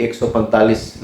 145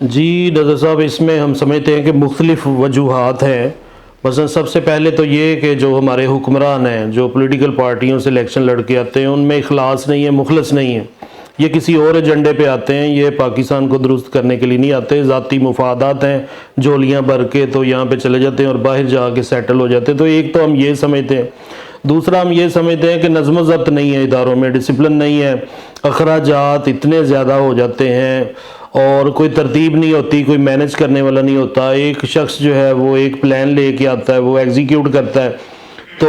جی نظر صاحب، اس میں ہم سمجھتے ہیں کہ مختلف وجوہات ہیں. مثلا سب سے پہلے تو یہ کہ جو ہمارے حکمران ہیں، جو پولیٹیکل پارٹیوں سے الیکشن لڑ کے آتے ہیں، ان میں اخلاص نہیں ہے، مخلص نہیں ہے. یہ کسی اور ایجنڈے پہ آتے ہیں، یہ پاکستان کو درست کرنے کے لیے نہیں آتے. ذاتی مفادات ہیں، جولیاں بھر کے تو یہاں پہ چلے جاتے ہیں اور باہر جا کے سیٹل ہو جاتے ہیں. تو ایک تو ہم یہ سمجھتے ہیں. دوسرا ہم یہ سمجھتے ہیں کہ نظم و ضبط نہیں ہے اداروں میں، ڈسپلن نہیں ہے، اخراجات اتنے زیادہ ہو جاتے ہیں اور کوئی ترتیب نہیں ہوتی، کوئی مینج کرنے والا نہیں ہوتا. ایک شخص جو ہے وہ ایک پلان لے کے آتا ہے، وہ ایگزیکیوٹ کرتا ہے، تو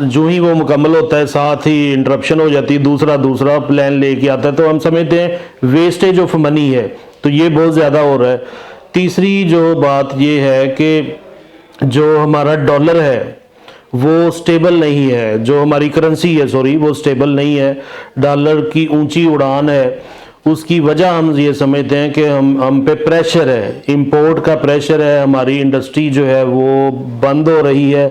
جو ہی وہ مکمل ہوتا ہے ساتھ ہی انٹرپشن ہو جاتی ہے، دوسرا پلان لے کے آتا ہے. تو ہم سمجھتے ہیں ویسٹیج آف منی ہے، تو یہ بہت زیادہ ہو رہا ہے. تیسری جو بات یہ ہے کہ جو ہمارا ڈالر ہے وہ سٹیبل نہیں ہے، جو ہماری کرنسی ہے وہ سٹیبل نہیں ہے. ڈالر کی اونچی اڑان ہے. اس کی وجہ ہم یہ سمجھتے ہیں کہ ہم پہ پریشر ہے، امپورٹ کا پریشر ہے. ہماری انڈسٹری جو ہے وہ بند ہو رہی ہے،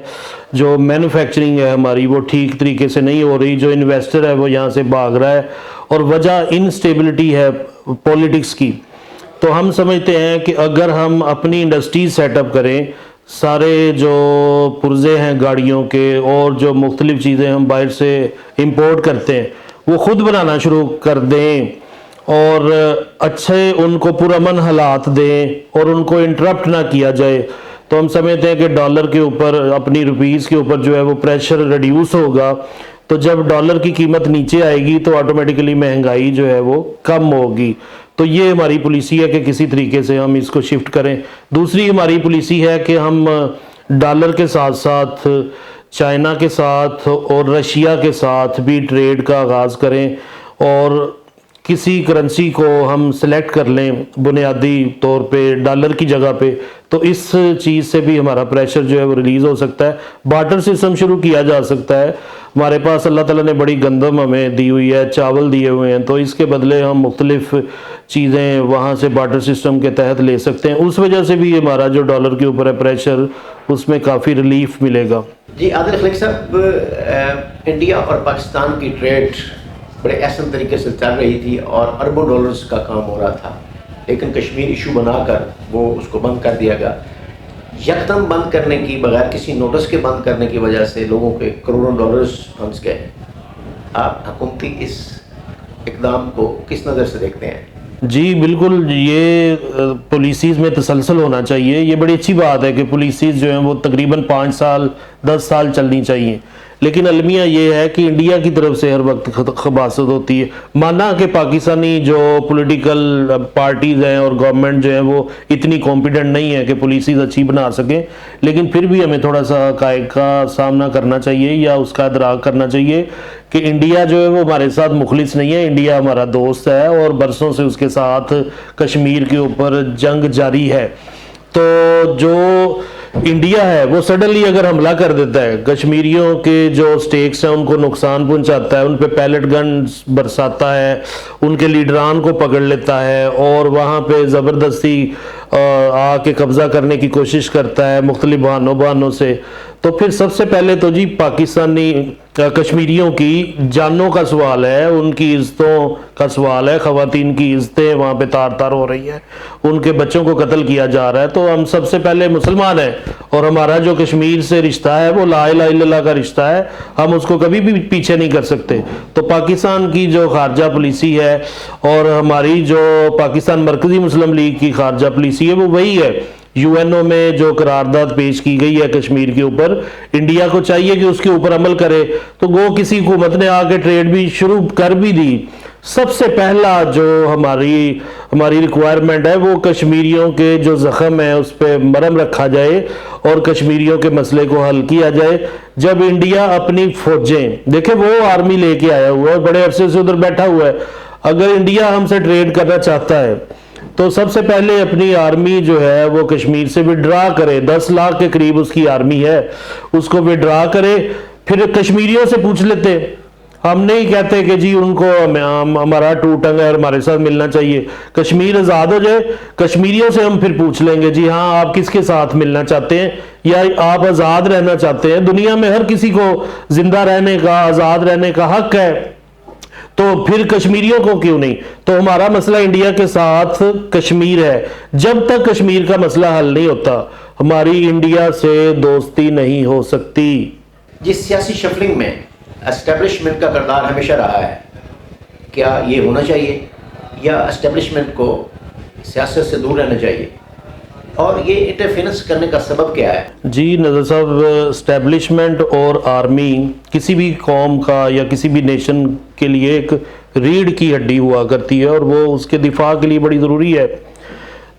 جو مینوفیکچرنگ ہے ہماری وہ ٹھیک طریقے سے نہیں ہو رہی، جو انویسٹر ہے وہ یہاں سے بھاگ رہا ہے، اور وجہ انسٹیبلٹی ہے پولیٹکس کی. تو ہم سمجھتے ہیں کہ اگر ہم اپنی انڈسٹری سیٹ اپ کریں، سارے جو پرزے ہیں گاڑیوں کے اور جو مختلف چیزیں ہم باہر سے امپورٹ کرتے ہیں وہ خود بنانا شروع کر دیں اور اچھے ان کو پرامن حالات دیں اور ان کو انٹرپٹ نہ کیا جائے، تو ہم سمجھتے ہیں کہ ڈالر کے اوپر، اپنی روپیز کے اوپر جو ہے وہ پریشر ریڈیوس ہوگا. تو جب ڈالر کی قیمت نیچے آئے گی تو آٹومیٹیکلی مہنگائی جو ہے وہ کم ہوگی. تو یہ ہماری پالیسی ہے کہ کسی طریقے سے ہم اس کو شفٹ کریں. دوسری ہماری پالیسی ہے کہ ہم ڈالر کے ساتھ ساتھ چائنا کے ساتھ اور رشیا کے ساتھ بھی ٹریڈ کا آغاز کریں اور کسی کرنسی کو ہم سلیکٹ کر لیں بنیادی طور پہ ڈالر کی جگہ پہ. تو اس چیز سے بھی ہمارا پریشر جو ہے وہ ریلیز ہو سکتا ہے. بارٹر سسٹم شروع کیا جا سکتا ہے. ہمارے پاس اللہ تعالیٰ نے بڑی گندم ہمیں دی ہوئی ہے، چاول دیے ہوئے ہیں، تو اس کے بدلے ہم مختلف چیزیں وہاں سے بارٹر سسٹم کے تحت لے سکتے ہیں. اس وجہ سے بھی ہمارا جو ڈالر کے اوپر ہے پریشر، اس میں کافی ریلیف ملے گا. جی عادل خلیق صاحب، انڈیا اور پاکستان کی ٹریڈ بڑے احسن طریقے سے چل رہی تھی اور اربوں ڈالرز کا کام ہو رہا تھا، لیکن کشمیر ایشو بنا کر وہ اس کو بند کر دیا گیا. یکدم بند کرنے کی، بغیر کسی نوٹس کے بند کرنے کی وجہ سے لوگوں کے کروڑوں ڈالرز پھنس گئے. آپ حکومتی اس اقدام کو کس نظر سے دیکھتے ہیں؟ جی بالکل، یہ پالیسیز میں تسلسل ہونا چاہیے. یہ بڑی اچھی بات ہے کہ پالیسیز جو ہیں وہ تقریباً 5 سال 10 سال چلنی چاہیے، لیکن المیہ یہ ہے کہ انڈیا کی طرف سے ہر وقت خباثت ہوتی ہے. مانا کہ پاکستانی جو پولیٹیکل پارٹیز ہیں اور گورنمنٹ جو ہیں وہ اتنی کمپیٹنٹ نہیں ہے کہ پالیسیز اچھی بنا سکیں، لیکن پھر بھی ہمیں تھوڑا سا حقائق کا سامنا کرنا چاہیے یا اس کا ادراک کرنا چاہیے کہ انڈیا جو ہے وہ ہمارے ساتھ مخلص نہیں ہے. انڈیا ہمارا دوست ہے اور برسوں سے اس کے ساتھ کشمیر کے اوپر جنگ جاری ہے. تو جو انڈیا ہے وہ سڈنلی اگر حملہ کر دیتا ہے، کشمیریوں کے جو سٹیکس ہیں ان کو نقصان پہنچاتا ہے، ان پہ پیلٹ گنز برساتا ہے، ان کے لیڈران کو پکڑ لیتا ہے اور وہاں پہ زبردستی آ کے قبضہ کرنے کی کوشش کرتا ہے مختلف بہانوں سے، تو پھر سب سے پہلے تو جی پاکستانی کشمیریوں کی جانوں کا سوال ہے، ان کی عزتوں کا سوال ہے. خواتین کی عزتیں وہاں پہ تار تار ہو رہی ہیں، ان کے بچوں کو قتل کیا جا رہا ہے. تو ہم سب سے پہلے مسلمان ہیں اور ہمارا جو کشمیر سے رشتہ ہے وہ لا الہ الا اللہ کا رشتہ ہے، ہم اس کو کبھی بھی پیچھے نہیں کر سکتے. تو پاکستان کی جو خارجہ پالیسی ہے اور ہماری جو پاکستان مرکزی مسلم لیگ کی خارجہ پالیسی ہے وہ وہی ہے. UN میں جو قرارداد پیش کی گئی ہے کشمیر کے اوپر، انڈیا کو چاہیے کہ اس کے اوپر عمل کرے. تو گو کسی حکومت نے آ کے ٹریڈ بھی شروع کر بھی دی. سب سے پہلا جو ہماری ریکوائرمنٹ ہے وہ کشمیریوں کے جو زخم ہے اس پہ مرہم رکھا جائے اور کشمیریوں کے مسئلے کو حل کیا جائے. جب انڈیا اپنی فوجیں دیکھیں، وہ آرمی لے کے آیا ہوا ہے، بڑے عرصے سے ادھر بیٹھا ہوا ہے. اگر انڈیا ہم سے ٹریڈ کرنا چاہتا ہے تو سب سے پہلے اپنی آرمی جو ہے وہ کشمیر سے وڈرا کرے. 10 لاکھ کے قریب اس کی آرمی ہے، اس کو وڈرا کرے. پھر کشمیریوں سے پوچھ لیتے. ہم نہیں کہتے کہ جی ان کو ہمارا ٹوٹنگ ہے اور ہمارے ساتھ ملنا چاہیے. کشمیر آزاد ہو جائے، کشمیریوں سے ہم پھر پوچھ لیں گے جی ہاں آپ کس کے ساتھ ملنا چاہتے ہیں یا آپ آزاد رہنا چاہتے ہیں. دنیا میں ہر کسی کو زندہ رہنے کا، آزاد رہنے کا حق ہے. تو پھر کشمیریوں کو کیوں نہیں؟ تو ہمارا مسئلہ انڈیا کے ساتھ کشمیر ہے. جب تک کشمیر کا مسئلہ حل نہیں ہوتا ہماری انڈیا سے دوستی نہیں ہو سکتی. جس سیاسی شفلنگ میں اسٹیبلشمنٹ کا کردار ہمیشہ رہا ہے، کیا یہ ہونا چاہیے یا اسٹیبلشمنٹ کو سیاست سے دور رہنا چاہیے؟ اور یہ انٹرفیرنس کرنے کا سبب کیا ہے؟ جی نظر صاحب، اسٹیبلشمنٹ اور آرمی کسی بھی قوم کا یا کسی بھی نیشن کے لیے ایک ریڑھ کی ہڈی ہوا کرتی ہے اور وہ اس کے دفاع کے لیے بڑی ضروری ہے.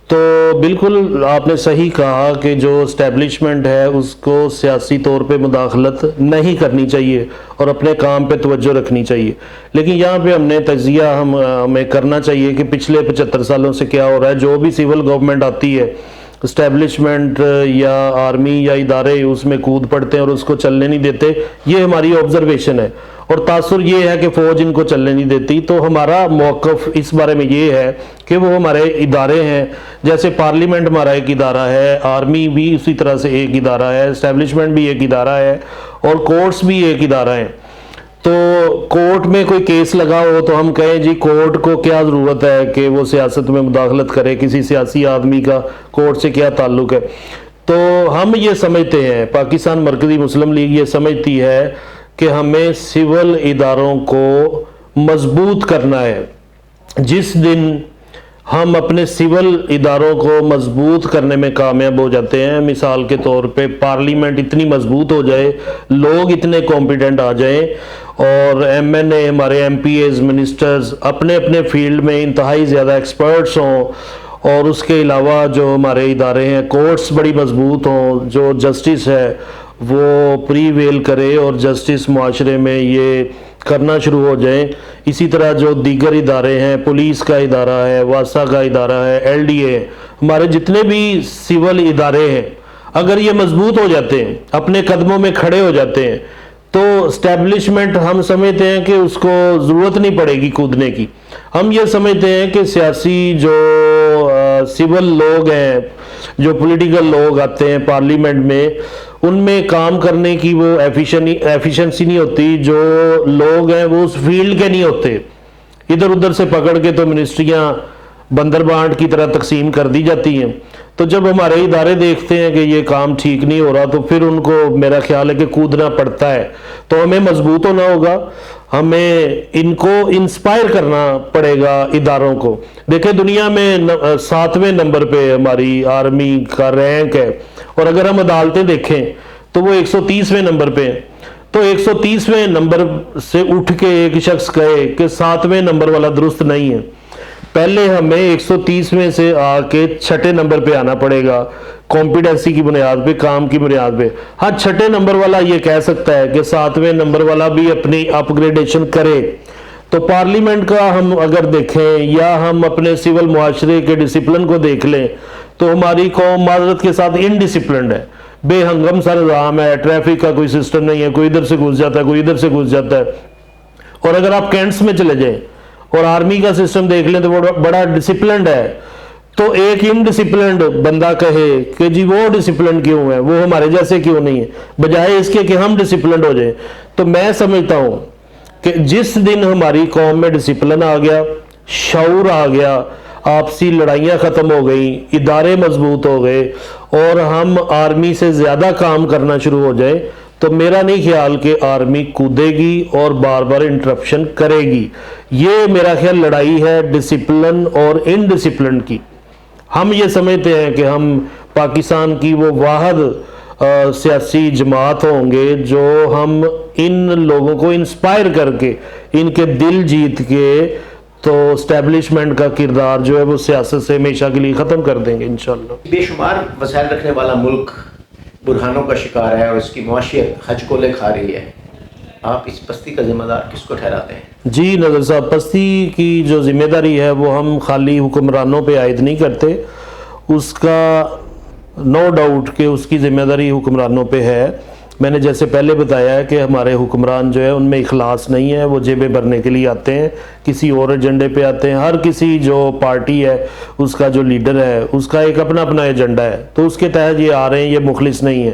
تو بالکل آپ نے صحیح کہا کہ جو اسٹیبلشمنٹ ہے اس کو سیاسی طور پہ مداخلت نہیں کرنی چاہیے اور اپنے کام پہ توجہ رکھنی چاہیے. لیکن یہاں پہ ہم نے تجزیہ ہمیں کرنا چاہیے کہ پچھلے 75 سالوں سے کیا ہو رہا ہے. جو بھی سول گورنمنٹ آتی ہے، اسٹیبلشمنٹ یا آرمی یا ادارے اس میں کود پڑتے ہیں اور اس کو چلنے نہیں دیتے. یہ ہماری آبزرویشن ہے اور تاثر یہ ہے کہ فوج ان کو چلنے نہیں دیتی. تو ہمارا موقف اس بارے میں یہ ہے کہ وہ ہمارے ادارے ہیں، جیسے پارلیمنٹ ہمارا ایک ادارہ ہے، آرمی بھی اسی طرح سے ایک ادارہ ہے، اسٹیبلشمنٹ بھی ایک ادارہ ہے اور کورٹس بھی ایک ادارہ ہیں. تو کورٹ میں کوئی کیس لگا ہو تو ہم کہیں جی کورٹ کو کیا ضرورت ہے کہ وہ سیاست میں مداخلت کرے، کسی سیاسی آدمی کا کورٹ سے کیا تعلق ہے. تو ہم یہ سمجھتے ہیں، پاکستان مرکزی مسلم لیگ یہ سمجھتی ہے کہ ہمیں سول اداروں کو مضبوط کرنا ہے. جس دن ہم اپنے سول اداروں کو مضبوط کرنے میں کامیاب ہو جاتے ہیں، مثال کے طور پہ پارلیمنٹ اتنی مضبوط ہو جائے، لوگ اتنے کمپیٹنٹ آ جائیں اور ایم این اے، ہمارے ایم پی ایز، منسٹرز اپنے اپنے فیلڈ میں انتہائی زیادہ ایکسپرٹس ہوں، اور اس کے علاوہ جو ہمارے ادارے ہیں، کورٹس بڑی مضبوط ہوں، جو جسٹس ہے وہ پری ویل کرے اور جسٹس معاشرے میں یہ کرنا شروع ہو جائیں. اسی طرح جو دیگر ادارے ہیں، پولیس کا ادارہ ہے، واسا کا ادارہ ہے، ایل ڈی اے، ہمارے جتنے بھی سول ادارے ہیں، اگر یہ مضبوط ہو جاتے ہیں، اپنے قدموں میں کھڑے ہو جاتے ہیں، تو اسٹیبلشمنٹ ہم سمجھتے ہیں کہ اس کو ضرورت نہیں پڑے گی کودنے کی. ہم یہ سمجھتے ہیں کہ سیاسی جو سول لوگ ہیں، جو پولیٹیکل لوگ آتے ہیں پارلیمنٹ میں، ان میں کام کرنے کی وہ ایفیشنسی نہیں ہوتی. جو لوگ ہیں وہ اس فیلڈ کے نہیں ہوتے، ادھر ادھر سے پکڑ کے تو منسٹریاں بندر بانٹ کی طرح تقسیم کر دی جاتی ہیں. تو جب ہمارے ادارے دیکھتے ہیں کہ یہ کام ٹھیک نہیں ہو رہا تو پھر ان کو میرا خیال ہے کہ کودنا پڑتا ہے. تو ہمیں مضبوط ہونا ہوگا، ہمیں ان کو انسپائر کرنا پڑے گا اداروں کو. دیکھیں دنیا میں 7ویں نمبر پہ ہماری آرمی کا رینک ہے، اور اگر ہم عدالتیں دیکھیں تو وہ 130ویں نمبر پہ ہیں. تو 130ویں نمبر سے اٹھ کے ایک شخص کہے کہ 7ویں نمبر والا درست نہیں ہے، پہلے ہمیں 130ویں سے آ کے 6 نمبر پہ آنا پڑے گا، کمپیٹنسی کی بنیاد پہ، کام کی بنیاد پہ. ہاں 6 نمبر والا یہ کہہ سکتا ہے کہ 7ویں نمبر والا بھی اپنی اپ گریڈیشن کرے. تو پارلیمنٹ کا ہم اگر دیکھیں یا ہم اپنے سول معاشرے کے ڈسپلن کو دیکھ لیں تو ہماری قوم معذرت کے ساتھ انڈسپلنڈ ہے، بے ہنگم سا نظام ہے، ٹریفک کا کوئی سسٹم نہیں ہے، کوئی ادھر سے گھس جاتا ہے، کوئی ادھر سے گھس جاتا ہے. اور اگر آپ کینٹس میں چلے جائیں اور آرمی کا سسٹم دیکھ لیں تو وہ بڑا ڈسپلنڈ ہے. تو ایک انڈسپلنڈ بندہ کہے کہ جی وہ ڈسپلنڈ کیوں ہے، وہ ہمارے جیسے کیوں نہیں ہے، بجائے اس کے کہ ہم ڈسپلنڈ ہو جائیں. تو میں سمجھتا ہوں کہ جس دن ہماری قوم میں ڈسپلن آ گیا، شعور آ گیا، آپسی لڑائیاں ختم ہو گئیں، ادارے مضبوط ہو گئے اور ہم آرمی سے زیادہ کام کرنا شروع ہو جائیں، تو میرا نہیں خیال کہ آرمی کودے گی اور بار بار انٹرپشن کرے گی. یہ میرا خیال لڑائی ہے ڈسپلن اور انڈسپلن کی. ہم یہ سمجھتے ہیں کہ ہم پاکستان کی وہ واحد سیاسی جماعت ہوں گے جو ہم ان لوگوں کو انسپائر کر کے، ان کے دل جیت کے، تو اسٹیبلشمنٹ کا کردار جو ہے وہ سیاست سے ہمیشہ کے لیے ختم کر دیں گے انشاءاللہ. بے شمار وسائل رکھنے والا ملک برہانوں کا شکار ہے اور اس کی معاشیت حج کو لے کھا رہی ہے. آپ اس پستی کا ذمہ دار کس کو ٹھہراتے ہیں؟ جی نظر صاحب، پستی کی جو ذمہ داری ہے وہ ہم خالی حکمرانوں پہ عائد نہیں کرتے. اس کا نو ڈاؤٹ کہ اس کی ذمہ داری حکمرانوں پہ ہے. میں نے جیسے پہلے بتایا ہے کہ ہمارے حکمران جو ہے ان میں اخلاص نہیں ہے، وہ جیبیں بھرنے کے لیے آتے ہیں، کسی اور ایجنڈے پہ آتے ہیں. ہر کسی جو پارٹی ہے اس کا جو لیڈر ہے اس کا ایک اپنا اپنا ایجنڈا ہے، تو اس کے تحت یہ آ رہے ہیں، یہ مخلص نہیں ہے.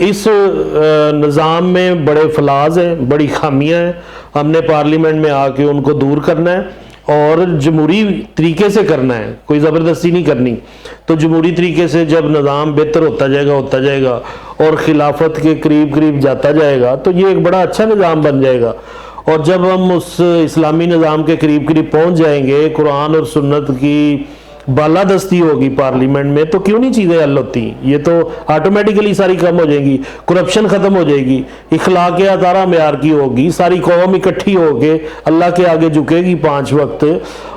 اس نظام میں بڑے فلاز ہیں، بڑی خامیاں ہیں. ہم نے پارلیمنٹ میں آ کے ان کو دور کرنا ہے اور جمہوری طریقے سے کرنا ہے، کوئی زبردستی نہیں کرنی. تو جمہوری طریقے سے جب نظام بہتر ہوتا جائے گا اور خلافت کے قریب قریب جاتا جائے گا تو یہ ایک بڑا اچھا نظام بن جائے گا. اور جب ہم اس اسلامی نظام کے قریب قریب پہنچ جائیں گے، قرآن اور سنت کی بالادستی ہوگی پارلیمنٹ میں، تو کیوں نہیں چیزیں حل ہوتی؟ یہ تو آٹومیٹیکلی ساری کم ہو جائیں گی، کرپشن ختم ہو جائے گی، اخلاق اطہارہ معیار کی ہوگی، ساری قوم اکٹھی ہو کے اللہ کے آگے جھکے گی 5 وقت،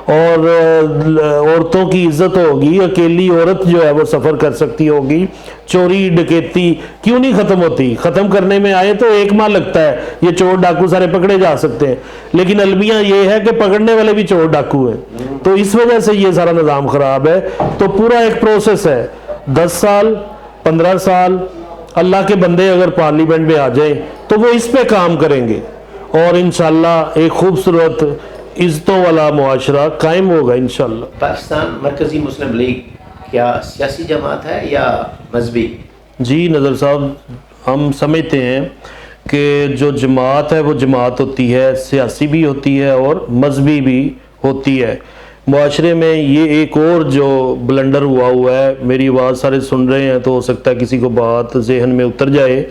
اور عورتوں کی عزت ہوگی، اکیلی عورت جو ہے وہ سفر کر سکتی ہوگی. چوری ڈکیتی کیوں نہیں ختم ہوتی؟ ختم کرنے میں آئے تو 1 ماہ لگتا ہے، یہ چور ڈاکو سارے پکڑے جا سکتے ہیں، لیکن المیہ یہ ہے کہ پکڑنے والے بھی چور ڈاکو ہیں. تو اس وجہ سے یہ سارا نظام خراب ہے. تو پورا ایک پروسیس ہے، 10 سال 15 سال اللہ کے بندے اگر پارلیمنٹ میں آ جائیں تو وہ اس پہ کام کریں گے اور انشاءاللہ ایک خوبصورت عزتوں والا معاشرہ قائم ہوگا انشاءاللہ. پاکستان مرکزی مسلم لیگ کیا سیاسی جماعت ہے یا مذہبی؟ جی نظر صاحب، ہم سمجھتے ہیں کہ جو جماعت ہے وہ جماعت ہوتی ہے، سیاسی بھی ہوتی ہے اور مذہبی بھی ہوتی ہے. معاشرے میں یہ ایک اور جو بلنڈر ہوا ہے، میری آواز سارے سن رہے ہیں تو ہو سکتا ہے کسی کو بات ذہن میں اتر جائے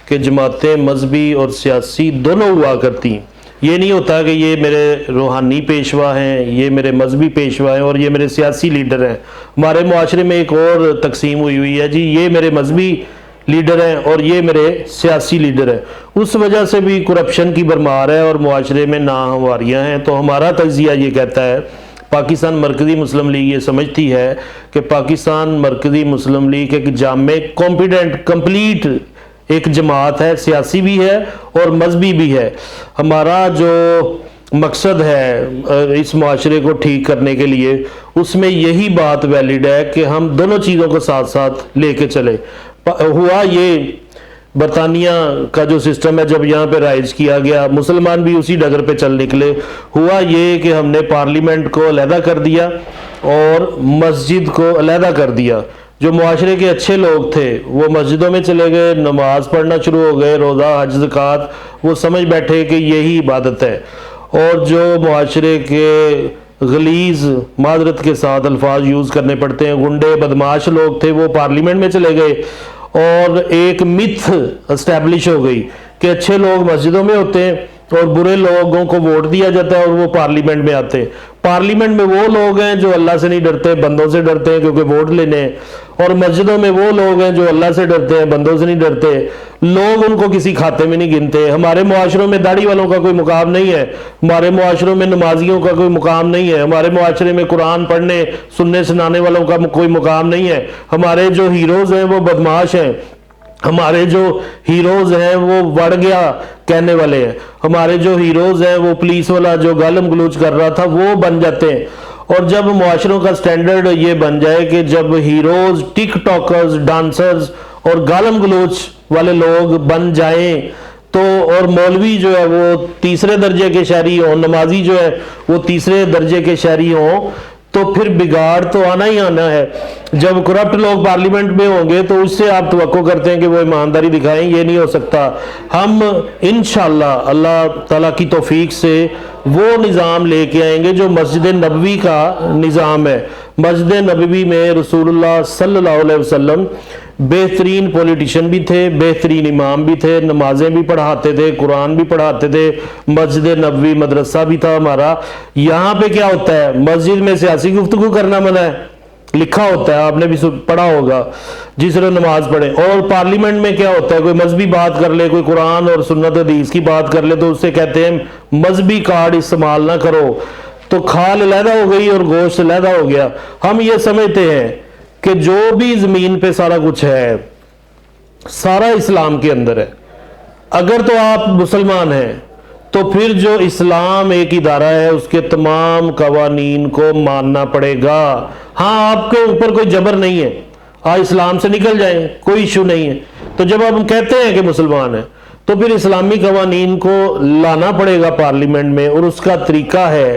کہ جماعتیں مذہبی اور سیاسی دونوں ہوا کرتی ہیں. یہ نہیں ہوتا کہ یہ میرے روحانی پیشوا ہیں، یہ میرے مذہبی پیشوا ہیں اور یہ میرے سیاسی لیڈر ہیں. ہمارے معاشرے میں ایک اور تقسیم ہوئی ہے، جی یہ میرے مذہبی لیڈر ہیں اور یہ میرے سیاسی لیڈر ہیں. اس وجہ سے بھی کرپشن کی بھرمار ہے اور معاشرے میں ناہمواریاں ہیں. تو ہمارا تجزیہ یہ کہتا ہے، پاکستان مرکزی مسلم لیگ یہ سمجھتی ہے کہ پاکستان مرکزی مسلم لیگ ایک جامع کمپلیٹ ایک جماعت ہے، سیاسی بھی ہے اور مذہبی بھی ہے. ہمارا جو مقصد ہے اس معاشرے کو ٹھیک کرنے کے لیے، اس میں یہی بات ویلڈ ہے کہ ہم دونوں چیزوں کو ساتھ ساتھ لے کے چلے. ہوا یہ برطانیہ کا جو سسٹم ہے جب یہاں پہ رائج کیا گیا، مسلمان بھی اسی ڈگر پہ چل نکلے. ہوا یہ کہ ہم نے پارلیمنٹ کو علیحدہ کر دیا اور مسجد کو علیحدہ کر دیا. جو معاشرے کے اچھے لوگ تھے وہ مسجدوں میں چلے گئے، نماز پڑھنا شروع ہو گئے، روزہ حج زکوٰۃ وہ سمجھ بیٹھے کہ یہی عبادت ہے. اور جو معاشرے کے غلیظ، معذرت کے ساتھ الفاظ یوز کرنے پڑتے ہیں، گنڈے بدماش لوگ تھے، وہ پارلیمنٹ میں چلے گئے اور ایک متھ اسٹیبلش ہو گئی کہ اچھے لوگ مسجدوں میں ہوتے ہیں اور برے لوگوں کو ووٹ دیا جاتا ہے اور وہ پارلیمنٹ میں آتے ہیں. پارلیمنٹ میں وہ لوگ ہیں جو اللہ سے نہیں ڈرتے، بندوں سے ڈرتے ہیں کیونکہ ووٹ لینے ہیں، اور مسجدوں میں وہ لوگ ہیں جو اللہ سے ڈرتے ہیں، بندوں سے نہیں ڈرتے، لوگ ان کو کسی کھاتے میں نہیں گنتے. ہمارے معاشروں میں داڑھی والوں کا کوئی مقام نہیں ہے، ہمارے معاشروں میں نمازیوں کا کوئی مقام نہیں ہے، ہمارے معاشرے میں قرآن پڑھنے سننے سنانے والوں کا کوئی مقام نہیں ہے. ہمارے جو ہیروز ہیں وہ بدماش ہیں، ہمارے جو ہیروز ہیں وہ وڑ گیا کہنے والے ہیں، ہمارے جو ہیروز ہیں وہ پولیس والا جو گالم گلوچ کر رہا تھا وہ بن جاتے ہیں. اور جب معاشروں کا سٹینڈرڈ یہ بن جائے کہ جب ہیروز ٹک ٹاکرز، ڈانسرز اور گالم گلوچ والے لوگ بن جائیں تو، اور مولوی جو ہے وہ 3 درجے کے شہری ہوں، نمازی جو ہے وہ 3 درجے کے شہری ہوں، تو پھر بگاڑ تو آنا ہی آنا ہے. جب کرپٹ لوگ پارلیمنٹ میں ہوں گے تو اس سے آپ توقع کرتے ہیں کہ وہ ایمانداری دکھائیں، یہ نہیں ہو سکتا. ہم انشاءاللہ اللہ تعالیٰ کی توفیق سے وہ نظام لے کے آئیں گے جو مسجد نبوی کا نظام ہے. مسجد نبوی میں رسول اللہ صلی اللہ علیہ وسلم بہترین پولیٹیشین بھی تھے، بہترین امام بھی تھے، نمازیں بھی پڑھاتے تھے، قرآن بھی پڑھاتے تھے، مسجد نبوی مدرسہ بھی تھا ہمارا. یہاں پہ کیا ہوتا ہے؟ مسجد میں سیاسی گفتگو کرنا منع ہے، لکھا ہوتا ہے، آپ نے بھی پڑھا ہوگا، جس نے نماز پڑھے. اور پارلیمنٹ میں کیا ہوتا ہے؟ کوئی مذہبی بات کر لے، کوئی قرآن اور سنت حدیث کی بات کر لے تو اس سے کہتے ہیں مذہبی کارڈ استعمال نہ کرو. تو کھال علیحدہ ہو گئی اور گوشت علیحدہ ہو گیا. ہم یہ سمجھتے ہیں کہ جو بھی زمین پہ سارا کچھ ہے سارا اسلام کے اندر ہے. اگر تو آپ مسلمان ہیں تو پھر جو اسلام ایک ادارہ ہے اس کے تمام قوانین کو ماننا پڑے گا. ہاں آپ کے اوپر کوئی جبر نہیں ہے، ہاں اسلام سے نکل جائیں، کوئی ایشو نہیں ہے. تو جب ہم کہتے ہیں کہ مسلمان ہیں تو پھر اسلامی قوانین کو لانا پڑے گا پارلیمنٹ میں، اور اس کا طریقہ ہے